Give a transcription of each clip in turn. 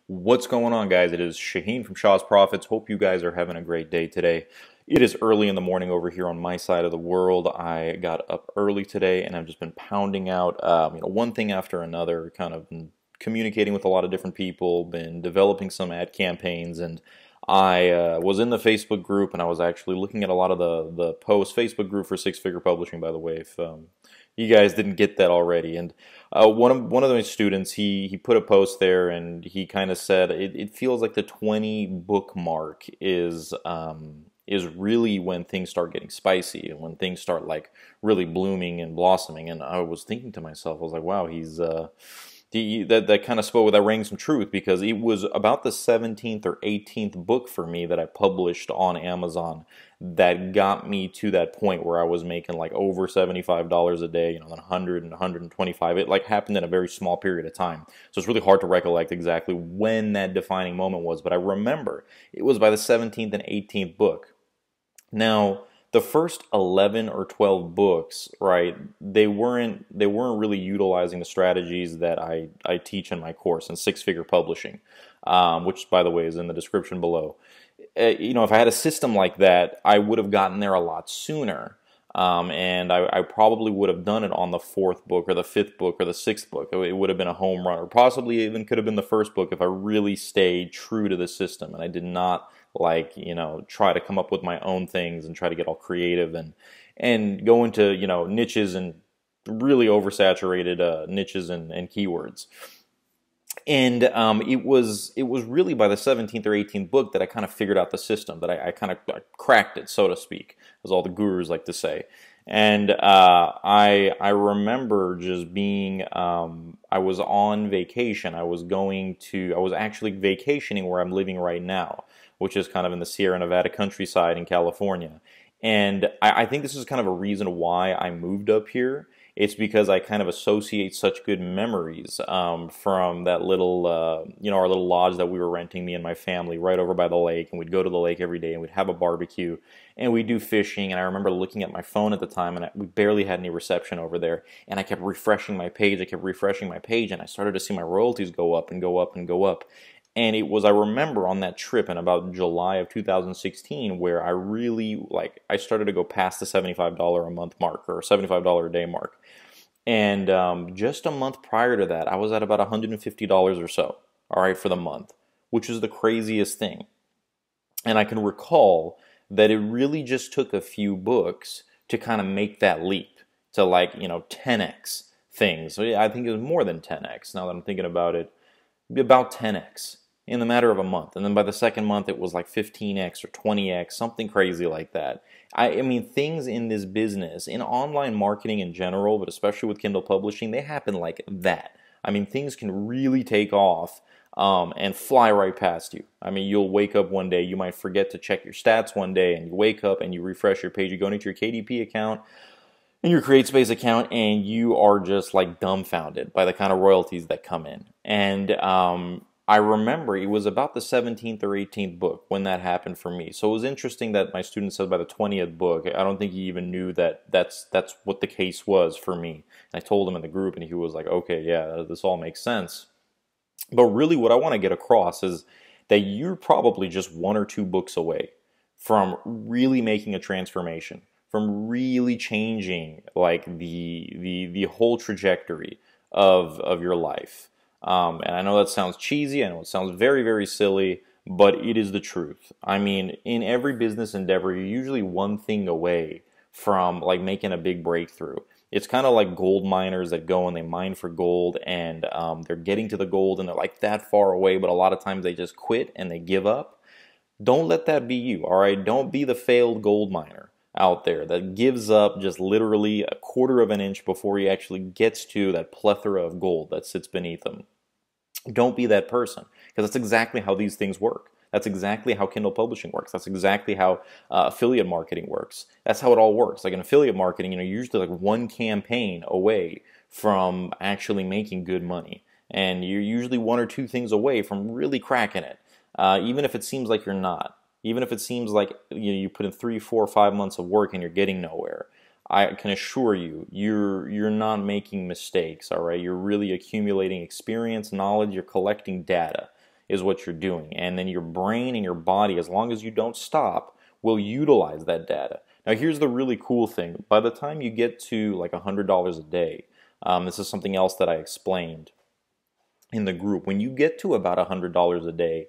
What's going on, guys? It is Shaheen from Shaw's Profits. Hope you guys are having a great day today. It is early in the morning over here on my side of the world. I got up early today and I've just been pounding out one thing after another, kind of been communicating with a lot of different people, been developing some ad campaigns, and I was in the Facebook group and I was actually looking at a lot of the posts. Facebook group for Six Figure Publishing, by the way, if you guys didn't get that already. And one of my students, he put a post there and he kind of said it feels like the 20 book mark is really when things start getting spicy and when things start like really blooming and blossoming. And I was thinking to myself, I was like, wow, that kind of spoke, that rang some truth, because it was about the 17th or 18th book for me that I published on Amazon that got me to that point where I was making like over $75 a day, then 100 and 125. It like happened in a very small period of time. So it's really hard to recollect exactly when that defining moment was, but I remember it was by the 17th and 18th book. Now, the first 11 or 12 books, right, they weren't really utilizing the strategies that I teach in my course in Six Figure Publishing, which, by the way, is in the description below. If I had a system like that, I would have gotten there a lot sooner. And I probably would have done it on the fourth book or the fifth book or the sixth book. It would have been a home run, or possibly even could have been the first book if I really stayed true to the system and I did not try to come up with my own things and try to get all creative and go into, niches and really oversaturated niches and keywords. And it was really by the 17th or 18th book that I kind of figured out the system, that I kind of cracked it, so to speak, as all the gurus like to say. And I remember just being, I was on vacation. I was actually vacationing where I'm living right now, which is kind of in the Sierra Nevada countryside in California. And I think this is kind of a reason why I moved up here. It's because I kind of associate such good memories from that little, our little lodge that we were renting, me and my family, right over by the lake. And we'd go to the lake every day and we'd have a barbecue and we'd do fishing. And I remember looking at my phone at the time and we barely had any reception over there. And I kept refreshing my page. And I started to see my royalties go up and go up and go up. And I remember on that trip in about July of 2016 where I really, I started to go past the $75 a month mark or $75 a day mark. And just a month prior to that, I was at about $150 or so, all right, for the month, which is the craziest thing. And I can recall that it really just took a few books to kind of make that leap to 10x things. So yeah, I think it was more than 10x now that I'm thinking about it, about 10x. In the matter of a month. And then by the second month, it was like 15x or 20x, something crazy like that. I mean, things in this business, in online marketing in general, but especially with Kindle Publishing, they happen like that. I mean, things can really take off and fly right past you. I mean, you'll wake up one day, you might forget to check your stats one day, and you wake up and you refresh your page, you go into your KDP account, and your CreateSpace account, and you are just like dumbfounded by the kind of royalties that come in. And I remember it was about the 17th or 18th book when that happened for me. So it was interesting that my student said by the 20th book. I don't think he even knew that that's what the case was for me. And I told him in the group and he was like, okay, yeah, this all makes sense. But really what I want to get across is that you're probably just one or two books away from really making a transformation, from really changing like the whole trajectory of your life. And I know that sounds cheesy, I know it sounds very, very silly, but it is the truth. I mean, in every business endeavor, you're usually one thing away from like making a big breakthrough. It's kind of like gold miners that go and they mine for gold, and they're getting to the gold and they're like that far away, but a lot of times they just quit and they give up. Don't let that be you, all right? Don't be the failed gold miner out there that gives up just literally a quarter of an inch before he actually gets to that plethora of gold that sits beneath him. Don't be that person, because that's exactly how these things work. That's exactly how Kindle Publishing works. That's exactly how affiliate marketing works. That's how it all works. Like in affiliate marketing, you're usually like one campaign away from actually making good money. And you're usually one or two things away from really cracking it, even if it seems like you're not. Even if it seems like you put in 3, 4, 5 months of work and you're getting nowhere. I can assure you, you're not making mistakes, all right? You're really accumulating experience, knowledge, you're collecting data. is what you're doing. And then your brain and your body, as long as you don't stop, will utilize that data. Now here's the really cool thing. By the time you get to like $100 a day, this is something else that I explained in the group. When you get to about $100 a day,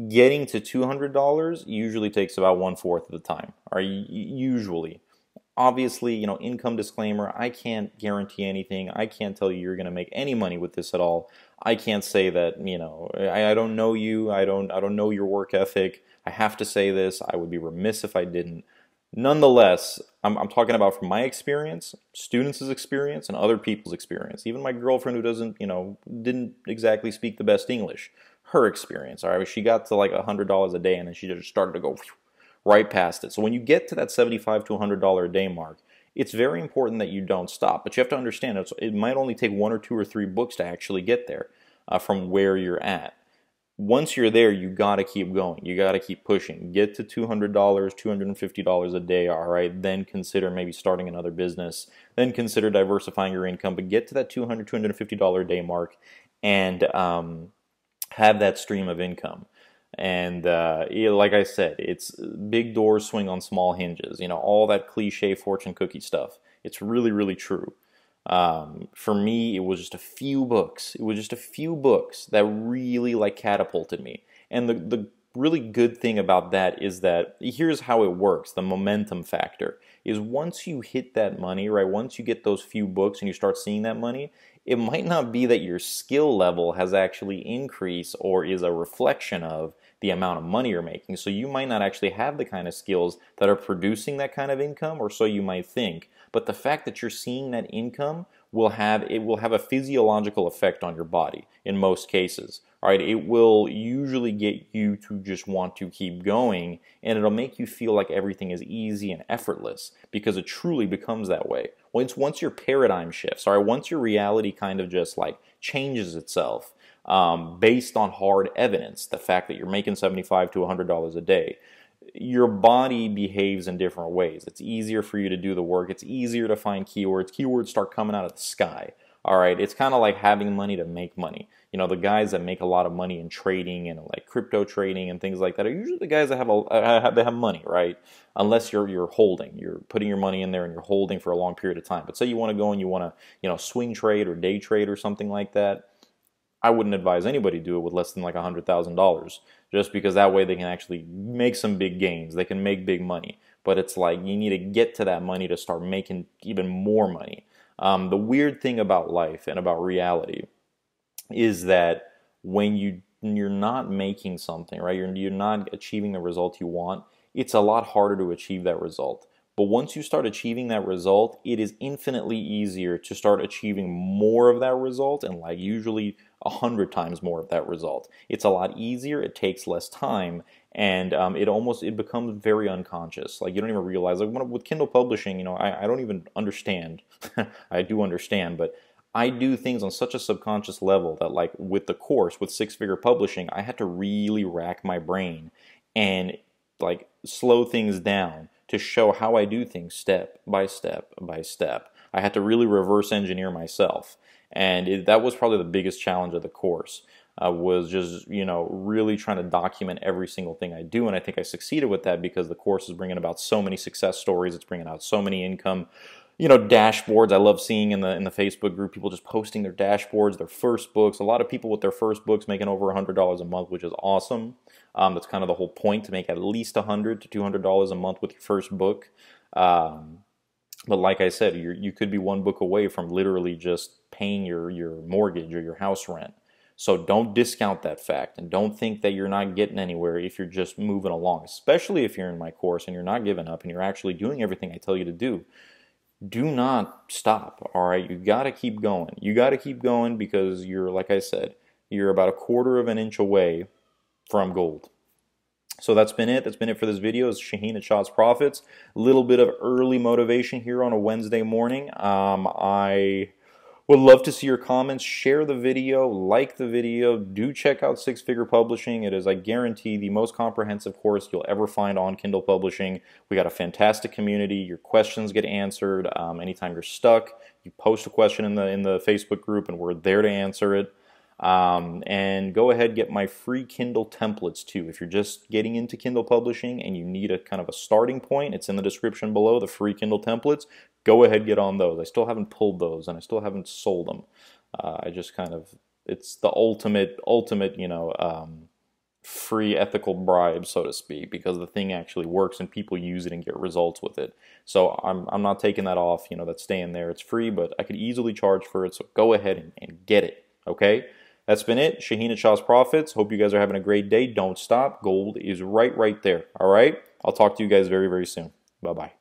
getting to $200 usually takes about 1/4 of the time, or usually. Obviously, you know, income disclaimer, I can't guarantee anything. I can't tell you you're going to make any money with this at all. I can't say that, you know, I don't know you. I don't know your work ethic. I have to say this. I would be remiss if I didn't. Nonetheless, I'm talking about from my experience, students' experience, and other people's experience. Even my girlfriend who doesn't, you know, didn't exactly speak the best English, her experience, all right? She got to like $100 a day and then she just started to go right past it. So when you get to that $75 to $100 a day mark, it's very important that you don't stop. But you have to understand, it might only take 1 or 2 or 3 books to actually get there from where you're at. Once you're there, you got to keep going. You got to keep pushing. Get to $200, $250 a day, all right? Then consider maybe starting another business. Then consider diversifying your income. But get to that $200, $250 a day mark and have that stream of income. And like I said, it's big doors swing on small hinges. You know, all that cliche fortune cookie stuff. It's really, really true. For me, it was just a few books. It was just a few books that really like catapulted me. And the really good thing about that is that here's how it works. The momentum factor is once you hit that money, right? Once you get those few books and you start seeing that money, it might not be that your skill level has actually increased or is a reflection of the amount of money you're making. So you might not actually have the kind of skills that are producing that kind of income, or so you might think. But the fact that you're seeing that income will have a physiological effect on your body in most cases. All right, it will usually get you to just want to keep going, and it'll make you feel like everything is easy and effortless because it truly becomes that way. Once your paradigm shifts, all right, once your reality kind of just like changes itself based on hard evidence, the fact that you're making $75 to $100 a day, your body behaves in different ways. It's easier for you to do the work. It's easier to find keywords. Keywords start coming out of the sky. All right, it's kind of like having money to make money. You know, the guys that make a lot of money in trading and like crypto trading and things like that are usually the guys that have money, right? Unless you're holding, you're putting your money in there and you're holding for a long period of time. But say you want to go and you want to, you know, swing trade or day trade or something like that. I wouldn't advise anybody to do it with less than like $100,000, just because that way they can actually make some big gains. They can make big money. But it's like you need to get to that money to start making even more money. The weird thing about life and about reality is that when you're not making something, right? You're not achieving the result you want. It's a lot harder to achieve that result. But once you start achieving that result, it is infinitely easier to start achieving more of that result, and like usually 100 times more of that result. It's a lot easier, it takes less time, and it becomes very unconscious. Like you don't even realize, like with Kindle Publishing, you know, I don't even understand. I do understand, but I do things on such a subconscious level that like with the course, with Six Figure Publishing, I had to really rack my brain and like slow things down to show how I do things step by step by step. I had to really reverse engineer myself. And that was probably the biggest challenge of the course, was just, you know, really trying to document every single thing I do. And I think I succeeded with that because the course is bringing about so many success stories. It's bringing out so many income, you know, dashboards. I love seeing in the Facebook group people just posting their dashboards, their first books. A lot of people with their first books making over $100 a month, which is awesome. That's kind of the whole point, to make at least $100 to $200 a month with your first book. But like I said, you could be one book away from literally just paying your mortgage or your house rent. So don't discount that fact, and don't think that you're not getting anywhere if you're just moving along, especially if you're in my course and you're not giving up and you're actually doing everything I tell you to do. Do not stop, all right? You got to keep going. You got to keep going because you're, like I said, you're about 1/4 of an inch away from gold. So that's been it. That's been it for this video. It's Shaheen at Shah's Profits. A little bit of early motivation here on a Wednesday morning. I would love to see your comments. Share the video. Like the video. Do check out Six Figure Publishing. It is, I guarantee, the most comprehensive course you'll ever find on Kindle Publishing. We got a fantastic community. Your questions get answered. Anytime you're stuck, you post a question in the Facebook group, and we're there to answer it. And go ahead, get my free Kindle templates too. If you're just getting into Kindle publishing and you need a kind of a starting point, it's in the description below, the free Kindle templates. Go ahead, get on those. I still haven't pulled those, and I still haven't sold them. I just kind of, it's the ultimate, free ethical bribe, so to speak, because the thing actually works and people use it and get results with it. So I'm not taking that off, that's staying there. It's free, but I could easily charge for it, so go ahead and get it, okay? That's been it. Shaheen at Shah's Profits. Hope you guys are having a great day. Don't stop. Gold is right there, all right? I'll talk to you guys very, very soon. Bye-bye.